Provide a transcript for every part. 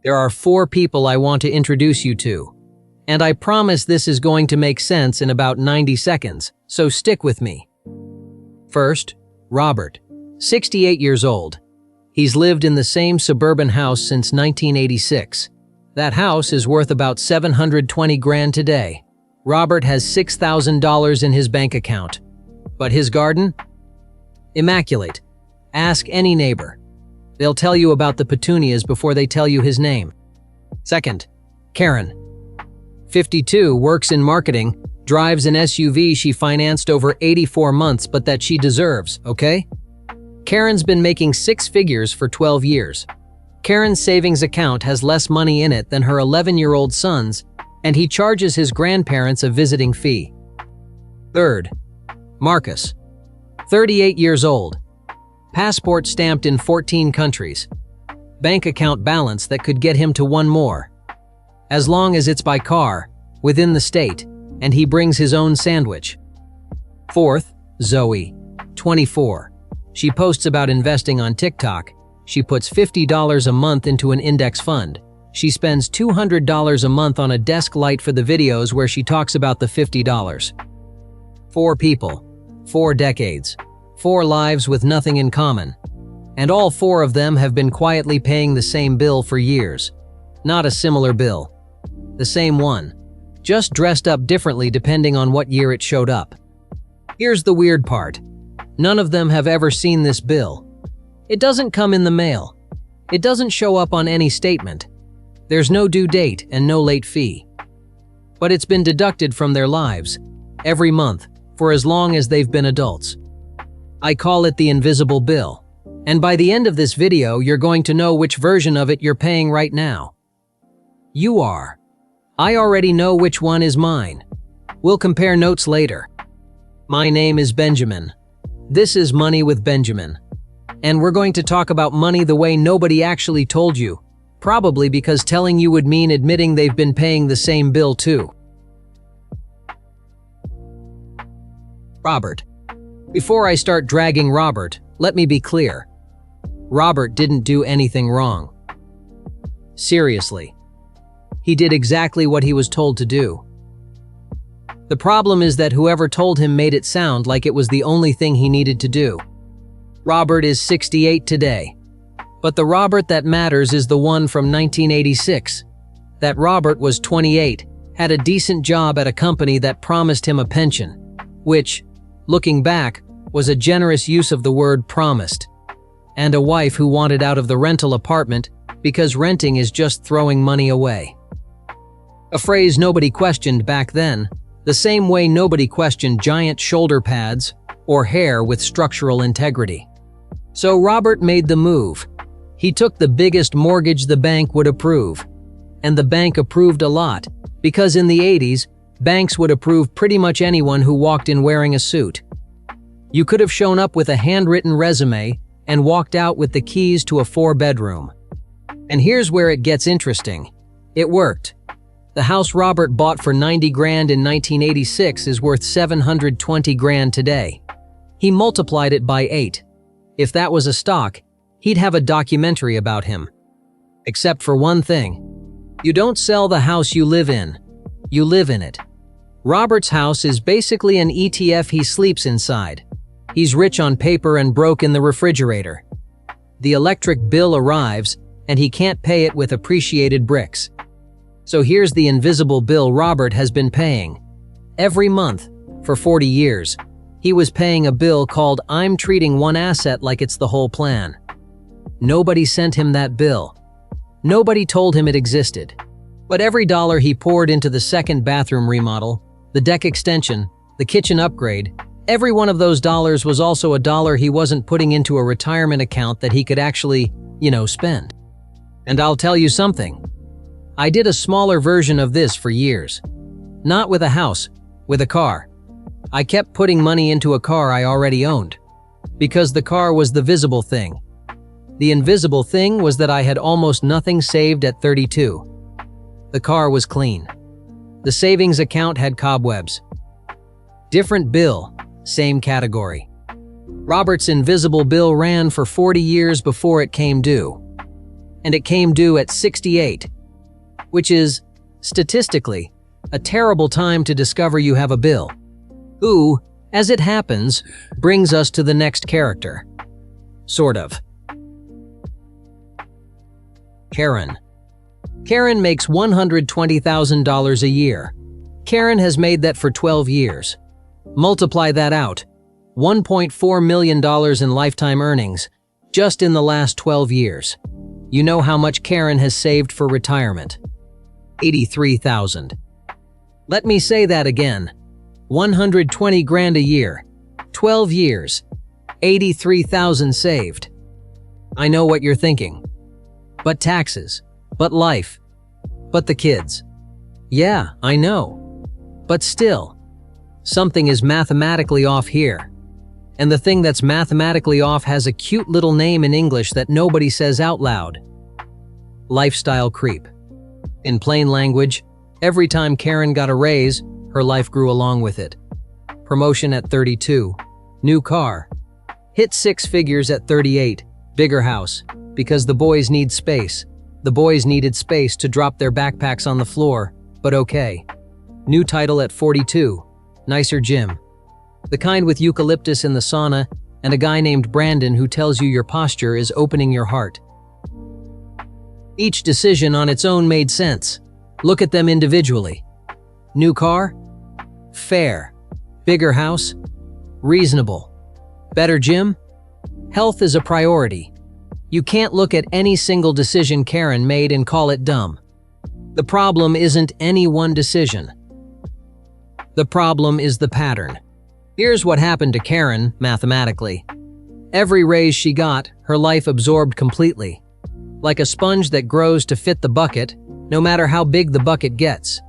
There are 4 people I want to introduce you to, and I promise this is going to make sense in about 90 seconds, so stick with me. First, Robert, 68 years old. He's lived in the same suburban house since 1986. That house is worth about $720,000 today. Robert has $6,000 in his bank account. But his garden? Immaculate. Ask any neighbor. They'll tell you about the petunias before they tell you his name. Second, Karen. 52, works in marketing, drives an SUV she financed over 84 months but that she deserves, okay? Karen's been making 6 figures for 12 years. Karen's savings account has less money in it than her 11-year-old son's, and he charges his grandparents a visiting fee. Third, Marcus. 38 years old. Passport stamped in 14 countries. Bank account balance that could get him to 1 more. As long as it's by car, within the state, and he brings his own sandwich. Fourth, Zoe. 24. She posts about investing on TikTok. She puts $50 a month into an index fund. She spends $200 a month on a desk light for the videos where she talks about the $50. 4 people, 4 decades, 4 lives with nothing in common. And all 4 of them have been quietly paying the same bill for years. Not a similar bill. The same one. Just dressed up differently depending on what year it showed up. Here's the weird part. None of them have ever seen this bill. It doesn't come in the mail. It doesn't show up on any statement. There's no due date and no late fee. But it's been deducted from their lives, every month, for as long as they've been adults. I call it the invisible bill. And by the end of this video, you're going to know which version of it you're paying right now. You are. I already know which one is mine. We'll compare notes later. My name is Benjamin. This is Money with Benjamin. And we're going to talk about money the way nobody actually told you, probably because telling you would mean admitting they've been paying the same bill too. Robert. Before I start dragging Robert, let me be clear. Robert didn't do anything wrong. Seriously. He did exactly what he was told to do. The problem is that whoever told him made it sound like it was the only thing he needed to do. Robert is 68 today. But the Robert that matters is the one from 1986. That Robert was 28, had a decent job at a company that promised him a pension, which, looking back, was a generous use of the word promised, and a wife who wanted out of the rental apartment because renting is just throwing money away. A phrase nobody questioned back then, the same way nobody questioned giant shoulder pads or hair with structural integrity. So Robert made the move. He took the biggest mortgage the bank would approve. And the bank approved a lot, because in the 80s, banks would approve pretty much anyone who walked in wearing a suit. You could have shown up with a handwritten resume and walked out with the keys to a 4-bedroom. And here's where it gets interesting. It worked. The house Robert bought for $90,000 in 1986 is worth $720,000 today. He multiplied it by 8. If that was a stock, he'd have a documentary about him. Except for one thing. You don't sell the house you live in. You live in it. Robert's house is basically an ETF he sleeps inside. He's rich on paper and broke in the refrigerator. The electric bill arrives, and he can't pay it with appreciated bricks. So here's the invisible bill Robert has been paying. Every month, for 40 years, he was paying a bill called "I'm treating one asset like it's the whole plan." Nobody sent him that bill. Nobody told him it existed. But every dollar he poured into the second bathroom remodel, the deck extension, the kitchen upgrade, every one of those dollars was also a dollar he wasn't putting into a retirement account that he could actually, spend. And I'll tell you something. I did a smaller version of this for years. Not with a house, with a car. I kept putting money into a car I already owned. Because the car was the visible thing. The invisible thing was that I had almost nothing saved at 32. The car was clean. The savings account had cobwebs. Different bill, same category. Robert's invisible bill ran for 40 years before it came due. and it came due at 68, which is, statistically, a terrible time to discover you have a bill. Who, as it happens, brings us to the next character. Sort of. Karen. Karen makes $120,000 a year. Karen has made that for 12 years. Multiply that out. $1.4 million in lifetime earnings, just in the last 12 years. You know how much Karen has saved for retirement. $83,000. Let me say that again. 120 grand a year. 12 years. 83,000 saved. I know what you're thinking. But taxes. But life. But the kids. Yeah, I know. But still, something is mathematically off here. And the thing that's mathematically off has a cute little name in English that nobody says out loud. Lifestyle creep. In plain language, every time Karen got a raise, her life grew along with it. Promotion at 32. New car. Hit 6 figures at 38. Bigger house. Because the boys need space. The boys needed space to drop their backpacks on the floor, but okay. New title at 42. Nicer gym. The kind with eucalyptus in the sauna and a guy named Brandon who tells you your posture is opening your heart. Each decision on its own made sense. Look at them individually. New car? Fair. Bigger house? Reasonable. Better gym? Health is a priority. You can't look at any single decision Karen made and call it dumb. The problem isn't any one decision. The problem is the pattern. Here's what happened to Karen, mathematically. Every raise she got, her life absorbed completely. Like a sponge that grows to fit the bucket, no matter how big the bucket gets.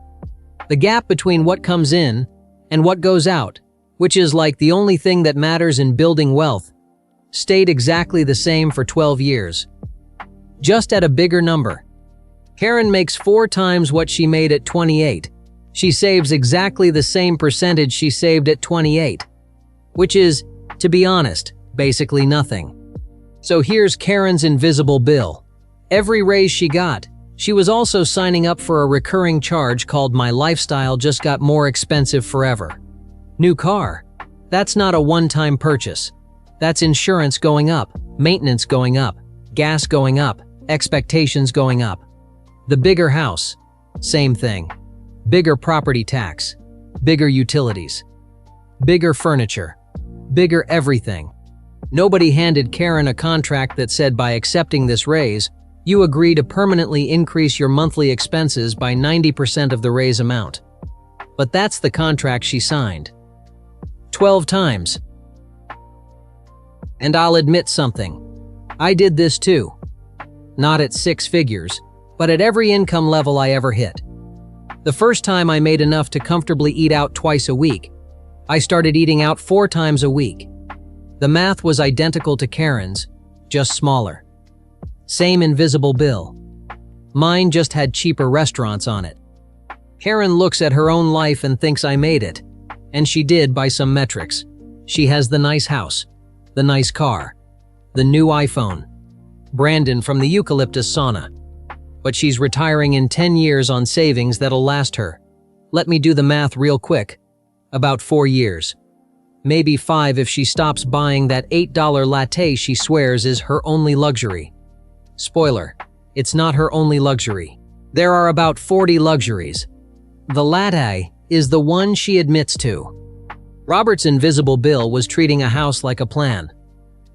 The gap between what comes in and what goes out, which is like the only thing that matters in building wealth, stayed exactly the same for 12 years. Just at a bigger number. Karen makes 4 times what she made at 28. She saves exactly the same percentage she saved at 28. Which is, to be honest, basically nothing. So here's Karen's invisible bill. Every raise she got, she was also signing up for a recurring charge called My Lifestyle just got more expensive forever. New car. That's not a one-time purchase. That's insurance going up, maintenance going up, gas going up, expectations going up. The bigger house. Same thing. Bigger property tax. Bigger utilities. Bigger furniture. Bigger everything. Nobody handed Karen a contract that said by accepting this raise, you agree to permanently increase your monthly expenses by 90% of the raise amount. But that's the contract she signed. 12 times. And I'll admit something. I did this too. Not at 6 figures, but at every income level I ever hit. The first time I made enough to comfortably eat out twice a week, I started eating out 4 times a week. The math was identical to Karen's, just smaller. Same invisible bill. Mine just had cheaper restaurants on it. Karen looks at her own life and thinks I made it. And she did by some metrics. She has the nice house, the nice car, the new iPhone, Brandon from the eucalyptus sauna. But she's retiring in 10 years on savings that'll last her. Let me do the math real quick. About 4 years. Maybe 5 if she stops buying that $8 latte she swears is her only luxury. Spoiler, it's not her only luxury. There are about 40 luxuries. The latte is the one she admits to. Robert's invisible bill was treating a house like a plan.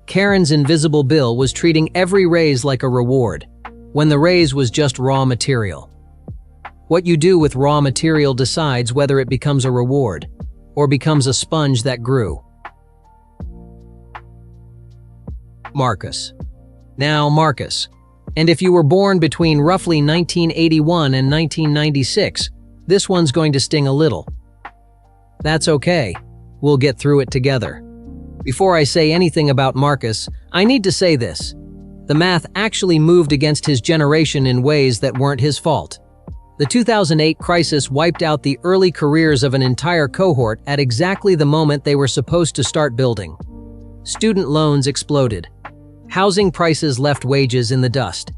Karen's invisible bill was treating every raise like a reward, when the raise was just raw material. What you do with raw material decides whether it becomes a reward or becomes a sponge that grew. Marcus. Now, Marcus. And if you were born between roughly 1981 and 1996, this one's going to sting a little. That's okay. We'll get through it together. Before I say anything about Marcus, I need to say this. The math actually moved against his generation in ways that weren't his fault. The 2008 crisis wiped out the early careers of an entire cohort at exactly the moment they were supposed to start building. Student loans exploded. Housing prices left wages in the dust.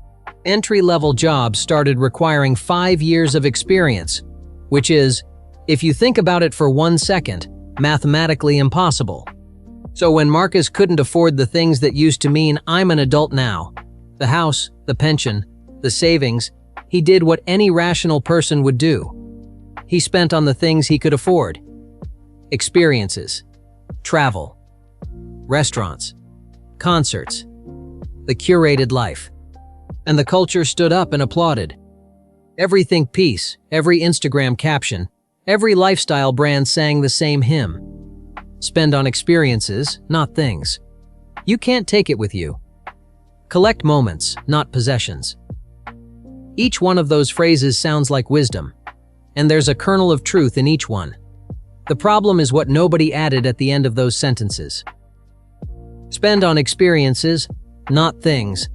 Entry-level jobs started requiring 5 years of experience, which is, if you think about it for 1 second, mathematically impossible. So when Marcus couldn't afford the things that used to mean I'm an adult now, the house, the pension, the savings, he did what any rational person would do. He spent on the things he could afford. Experiences, travel, restaurants, concerts, the curated life. And the culture stood up and applauded. Every think piece, every Instagram caption, every lifestyle brand sang the same hymn. Spend on experiences, not things. You can't take it with you. Collect moments, not possessions. Each one of those phrases sounds like wisdom, and there's a kernel of truth in each one. The problem is what nobody added at the end of those sentences. Spend on experiences, not things,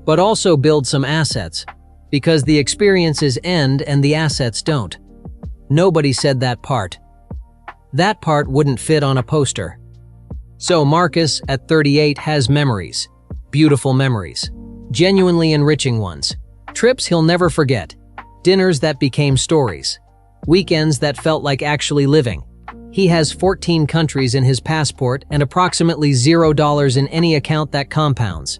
but also build some assets, because the experiences end and the assets don't. Nobody said that part. That part wouldn't fit on a poster. So Marcus, at 38, has memories. Beautiful memories. Genuinely enriching ones. Trips he'll never forget. Dinners that became stories. Weekends that felt like actually living. He has 14 countries in his passport and approximately $0 in any account that compounds.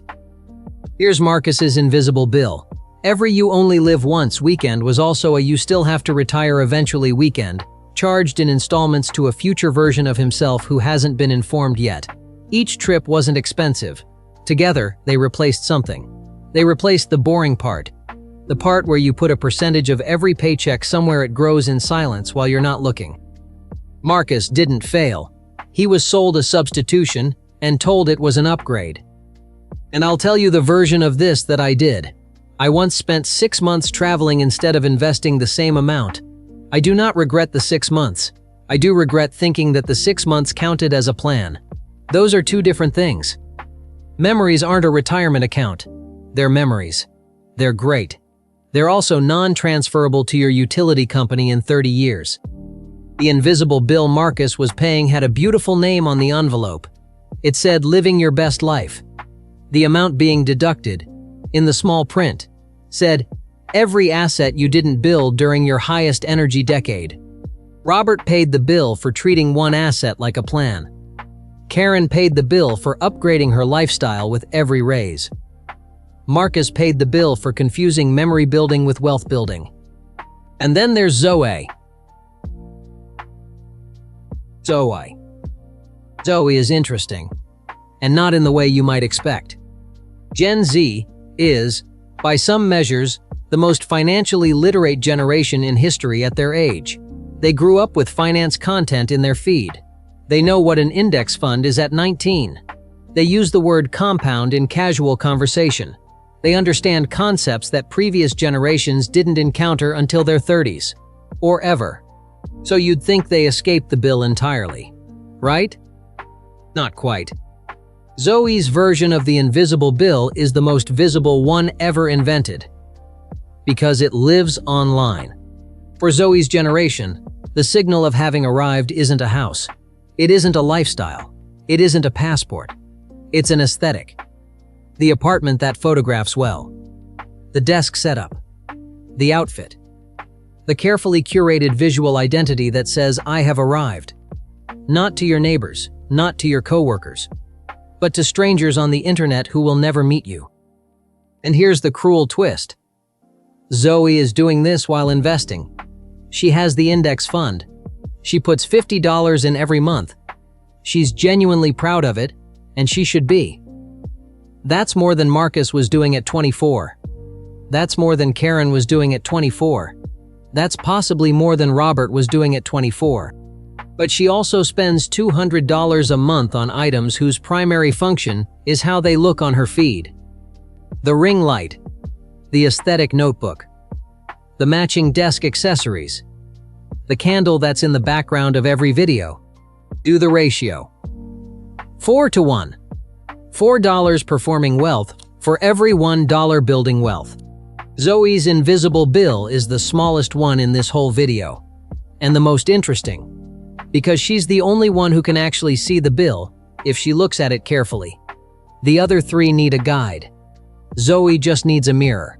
Here's Marcus's invisible bill. Every you only live once weekend was also a you still have to retire eventually weekend, charged in installments to a future version of himself who hasn't been informed yet. Each trip wasn't expensive. Together, they replaced something. They replaced the boring part. The part where you put a percentage of every paycheck somewhere it grows in silence while you're not looking. Marcus didn't fail. He was sold a substitution and told it was an upgrade. And I'll tell you the version of this that I did. I once spent 6 months traveling instead of investing the same amount. I do not regret the 6 months. I do regret thinking that the 6 months counted as a plan. Those are two different things. Memories aren't a retirement account. They're memories. They're great. They're also non-transferable to your utility company in 30 years. The invisible bill Marcus was paying had a beautiful name on the envelope. It said, "Living your best life." The amount being deducted, in the small print, said, "Every asset you didn't build during your highest energy decade." Robert paid the bill for treating one asset like a plan. Karen paid the bill for upgrading her lifestyle with every raise. Marcus paid the bill for confusing memory building with wealth building. And then there's Zoe. Zoe is interesting, and not in the way you might expect. Gen Z is, by some measures, the most financially literate generation in history at their age. They grew up with finance content in their feed. They know what an index fund is at 19. They use the word compound in casual conversation. They understand concepts that previous generations didn't encounter until their 30s, or ever. So you'd think they escaped the bill entirely, right? Not quite. Zoe's version of the invisible bill is the most visible one ever invented, because it lives online. For Zoe's generation, the signal of having arrived isn't a house. It isn't a lifestyle. It isn't a passport. It's an aesthetic. The apartment that photographs well. The desk setup. The outfit. The carefully curated visual identity that says, "I have arrived." Not to your neighbors, not to your coworkers, but to strangers on the internet who will never meet you. And here's the cruel twist. Zoe is doing this while investing. She has the index fund. She puts $50 in every month. She's genuinely proud of it, and she should be. That's more than Marcus was doing at 24. That's more than Karen was doing at 24. That's possibly more than Robert was doing at 24. But she also spends $200 a month on items whose primary function is how they look on her feed. The ring light, the aesthetic notebook, the matching desk accessories, the candle that's in the background of every video. Do the ratio. 4-to-1. $4 performing wealth for every $1 building wealth. Zoe's invisible bill is the smallest one in this whole video, and the most interesting, because she's the only one who can actually see the bill if she looks at it carefully. The other three need a guide. Zoe just needs a mirror.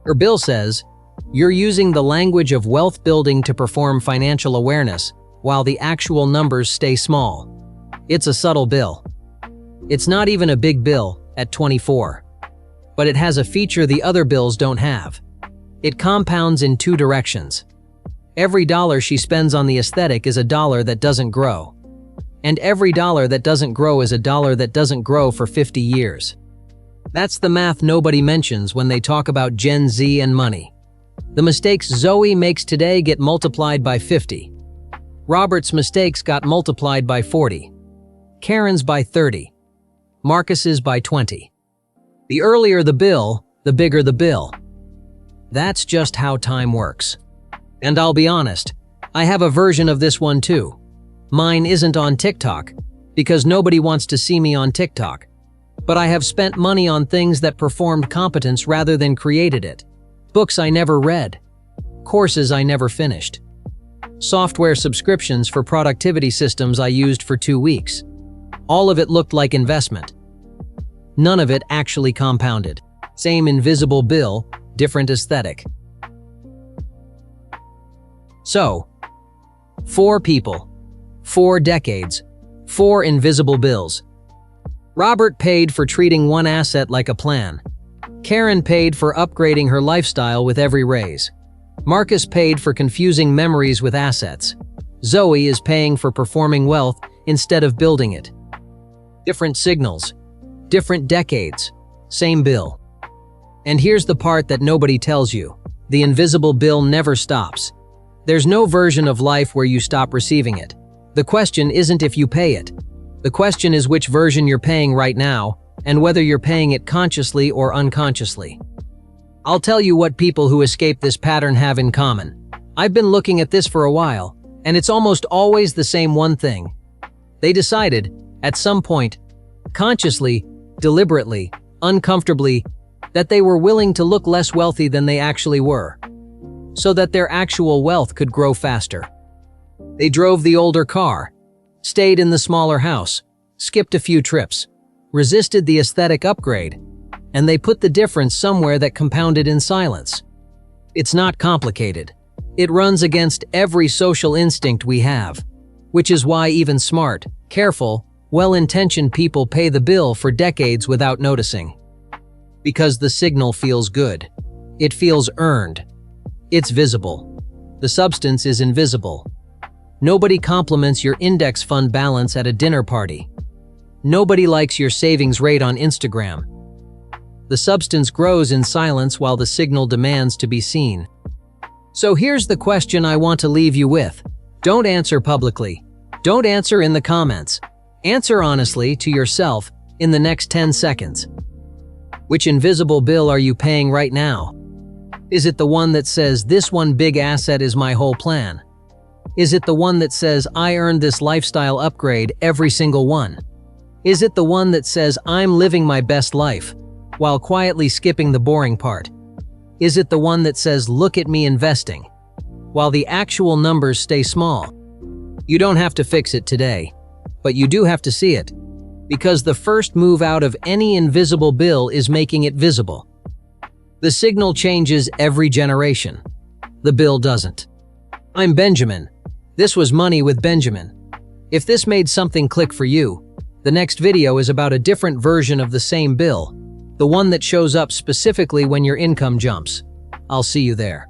Her bill says, "You're using the language of wealth building to perform financial awareness, while the actual numbers stay small." It's a subtle bill. It's not even a big bill at 24. But it has a feature the other bills don't have. It compounds in two directions. Every dollar she spends on the aesthetic is a dollar that doesn't grow. And every dollar that doesn't grow is a dollar that doesn't grow for 50 years. That's the math nobody mentions when they talk about Gen Z and money. The mistakes Zoe makes today get multiplied by 50. Robert's mistakes got multiplied by 40. Karen's by 30. Marcus's by 20. The earlier the bill, the bigger the bill. That's just how time works. And I'll be honest, I have a version of this one too. Mine isn't on TikTok, because nobody wants to see me on TikTok. But I have spent money on things that performed competence rather than created it. Books I never read. Courses I never finished. Software subscriptions for productivity systems I used for 2 weeks. All of it looked like investment. None of it actually compounded. Same invisible bill, different aesthetic. So, 4 people, 4 decades, 4 invisible bills. Robert paid for treating one asset like a plan. Karen paid for upgrading her lifestyle with every raise. Marcus paid for confusing memories with assets. Zoe is paying for performing wealth instead of building it. Different signals, different decades, same bill. And here's the part that nobody tells you. The invisible bill never stops. There's no version of life where you stop receiving it. The question isn't if you pay it. The question is which version you're paying right now, and whether you're paying it consciously or unconsciously. I'll tell you what people who escape this pattern have in common. I've been looking at this for a while, and it's almost always the same one thing. They decided, at some point, consciously, deliberately, uncomfortably, that they were willing to look less wealthy than they actually were, so that their actual wealth could grow faster. They drove the older car, stayed in the smaller house, skipped a few trips, resisted the aesthetic upgrade, and they put the difference somewhere that compounded in silence. It's not complicated. It runs against every social instinct we have, which is why even smart, careful, well-intentioned people pay the bill for decades without noticing. Because the signal feels good. It feels earned. It's visible. The substance is invisible. Nobody compliments your index fund balance at a dinner party. Nobody likes your savings rate on Instagram. The substance grows in silence while the signal demands to be seen. So here's the question I want to leave you with. Don't answer publicly. Don't answer in the comments. Answer honestly to yourself in the next 10 seconds. Which invisible bill are you paying right now? Is it the one that says, "This one big asset is my whole plan"? Is it the one that says, "I earned this lifestyle upgrade every single one"? Is it the one that says, "I'm living my best life," while quietly skipping the boring part? Is it the one that says, "Look at me investing," while the actual numbers stay small? You don't have to fix it today, but you do have to see it, because the first move out of any invisible bill is making it visible. The signal changes every generation. The bill doesn't. I'm Benjamin. This was Money with Benjamin. If this made something click for you, the next video is about a different version of the same bill, the one that shows up specifically when your income jumps. I'll see you there.